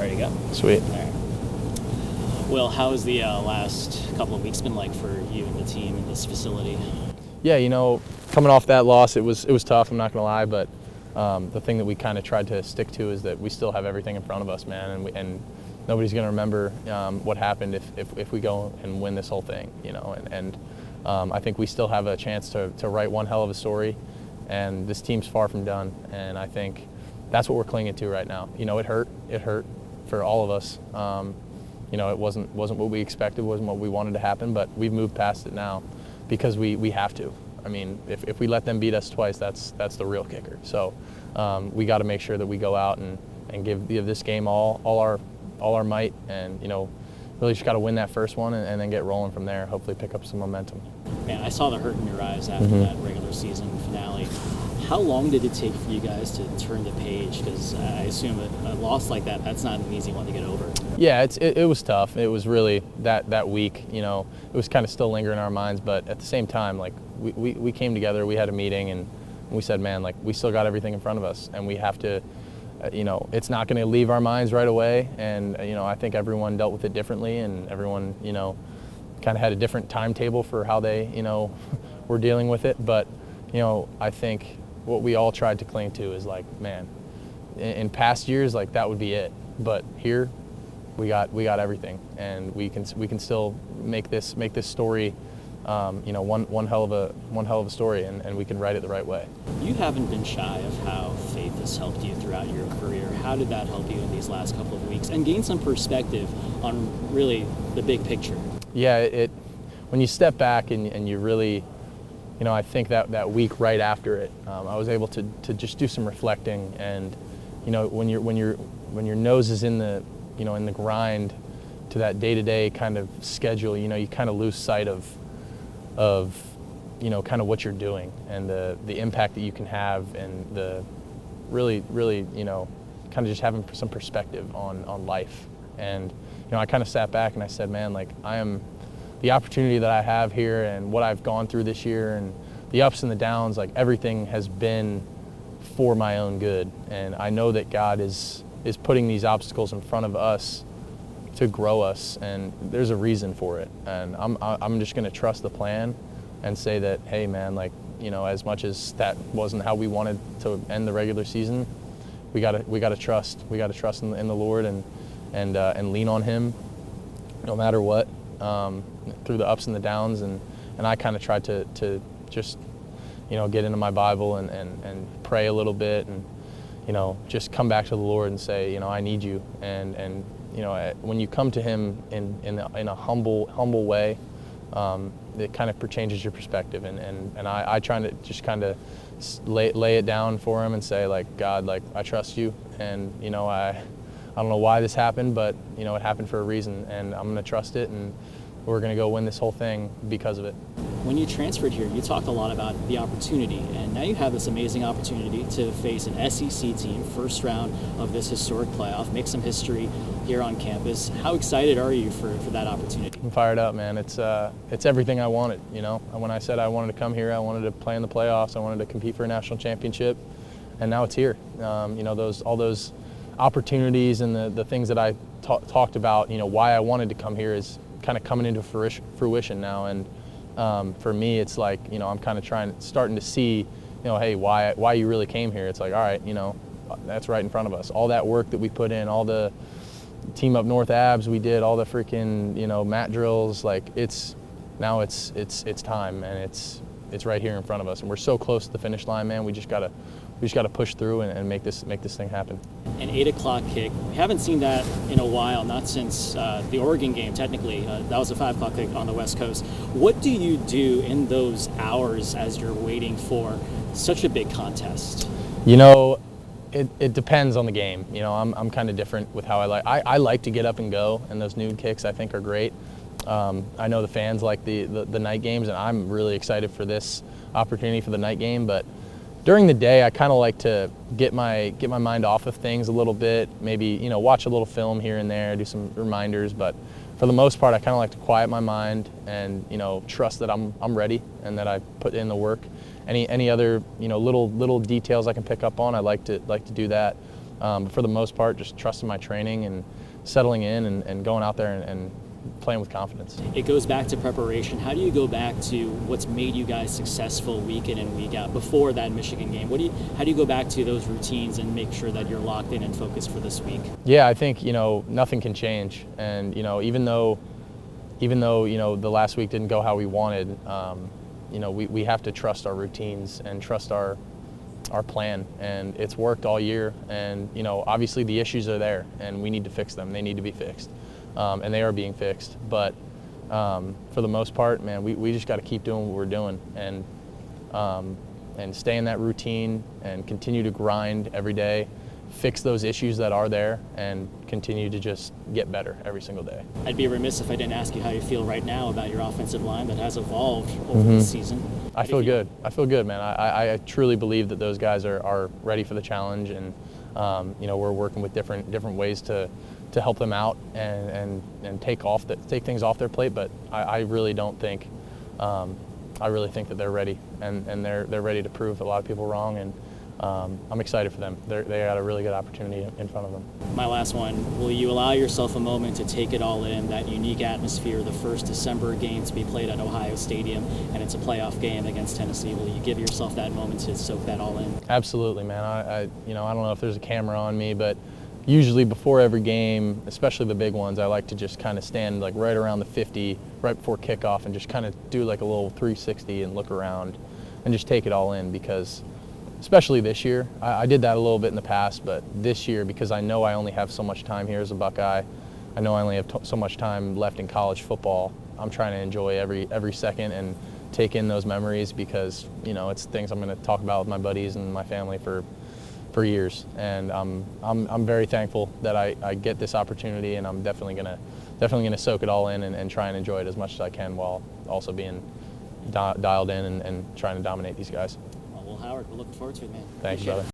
ready to go. Sweet. All right. Well, how has the last couple of weeks been like for you and the team in this facility? Yeah, coming off that loss, it was tough, I'm not going to lie, but the thing that we kind of tried to stick to is that we still have everything in front of us, man, and nobody's going to remember what happened if we go and win this whole thing, and I think we still have a chance to write one hell of a story, and this team's far from done, and I think that's what we're clinging to right now. It hurt for all of us. It wasn't what we expected, wasn't what we wanted to happen, but we've moved past it now because we have to. I mean, if we let them beat us twice, that's the real kicker. So we got to make sure that we go out and give this game all our might, and really just got to win that first one and then get rolling from there. Hopefully pick up some momentum. Man, I saw the hurt in your eyes after that regular season finale. How long did it take for you guys to turn the page? Because I assume a loss like that's not an easy one to get over. Yeah, it was tough. It was really that week. It was kind of still lingering in our minds, but at the same time, like we came together, we had a meeting, and we said, man, like we still got everything in front of us, and we have to. It's not going to leave our minds right away, and I think everyone dealt with it differently, and everyone kind of had a different timetable for how they were dealing with it. But I think what we all tried to cling to is like, man, in past years, like that would be it, but here we got everything, and we can still make this story one hell of a story, and we can write it the right way. You haven't been shy of how faith has helped you throughout your career. How did that help you in these last couple of weeks and gain some perspective on really the big picture? Yeah, when you step back and you really, I think that week right after it, I was able to just do some reflecting, and when your nose is in the in the grind to that day-to-day kind of schedule, you kind of lose sight of kind of what you're doing and the impact that you can have, and the really kind of just having some perspective on life. And I kind of sat back and I said, man, like the opportunity that I have here and what I've gone through this year and the ups and the downs, like everything has been for my own good, and I know that God is putting these obstacles in front of us to grow us, and there's a reason for it, and I'm just going to trust the plan and say that, hey man, like as much as that wasn't how we wanted to end the regular season, we got to trust in the Lord and lean on Him no matter what, through the ups and the downs, and I kind of tried to just get into my Bible and pray a little bit, and just come back to the Lord and say, I need you, and when you come to Him in a humble way, it kind of changes your perspective, and I try to just kind of lay it down for Him and say, like, God, like I trust you, and I don't know why this happened, but it happened for a reason, and I'm going to trust it, and we're going to go win this whole thing because of it. When you transferred here, you talked a lot about the opportunity, and now you have this amazing opportunity to face an SEC team, first round of this historic playoff, make some history here on campus. How excited are you for that opportunity? I'm fired up, man. It's everything I wanted. When I said I wanted to come here, I wanted to play in the playoffs, I wanted to compete for a national championship, and now it's here. All those opportunities and the things that I talked about, why I wanted to come here is kind of coming into fruition now, and for me, it's like I'm kind of starting to see, hey, why you really came here. It's like, all right, that's right in front of us. All that work that we put in, all the team up north abs we did, all the freaking mat drills, like it's time, and it's right here in front of us, and we're so close to the finish line, man. We just gotta push through and make this thing happen. An 8 o'clock kick. We haven't seen that in a while, not since the Oregon game, technically. That was a 5 o'clock kick on the West Coast. What do you do in those hours as you're waiting for such a big contest? It depends on the game. I'm kind of different with how I like to get up and go, and those noon kicks I think are great. I know the fans like the night games, and I'm really excited for this opportunity for the night game, but during the day, I kind of like to get my mind off of things a little bit, maybe, watch a little film here and there, do some reminders, but for the most part, I kind of like to quiet my mind and, trust that I'm ready and that I put in the work. Any other, little details I can pick up on, I like to do that. But for the most part, just trusting my training and settling in and going out there and playing with confidence. It goes back to preparation. How do you go back to what's made you guys successful week in and week out before that Michigan game? How do you go back to those routines and make sure that you're locked in and focused for this week? Yeah, I think, nothing can change. And, even though, the last week didn't go how we wanted, we have to trust our routines and trust our plan, and it's worked all year. And obviously the issues are there and we need to fix them. They need to be fixed, and they are being fixed. But for the most part, man, we just got to keep doing what we're doing and stay in that routine and continue to grind every day, fix those issues that are there, and continue to just get better every single day. I'd be remiss if I didn't ask you how you feel right now about your offensive line that has evolved over the season. I feel good. I feel good, man. I truly believe that those guys are ready for the challenge, and we're working with different ways to help them out and take things off their plate. But I really don't think I really think that they're ready, and they're ready to prove a lot of people wrong, and I'm excited for them. They got a really good opportunity in front of them. My last one, will you allow yourself a moment to take it all in, that unique atmosphere, the first December game to be played at Ohio Stadium, and it's a playoff game against Tennessee? Will you give yourself that moment to soak that all in? Absolutely, man. I don't know if there's a camera on me, but usually before every game, especially the big ones, I like to just kind of stand like right around the 50, right before kickoff, and just kind of do like a little 360 and look around and just take it all in, because especially this year, I did that a little bit in the past, but this year, because I know I only have so much time here as a Buckeye, I know I only have so much time left in college football, I'm trying to enjoy every second and take in those memories, because it's things I'm going to talk about with my buddies and my family for years. And I'm very thankful that I get this opportunity, and I'm definitely gonna soak it all in and try and enjoy it as much as I can, while also being dialed in and trying to dominate these guys. Well, Howard, we're looking forward to it, man. Thanks, brother.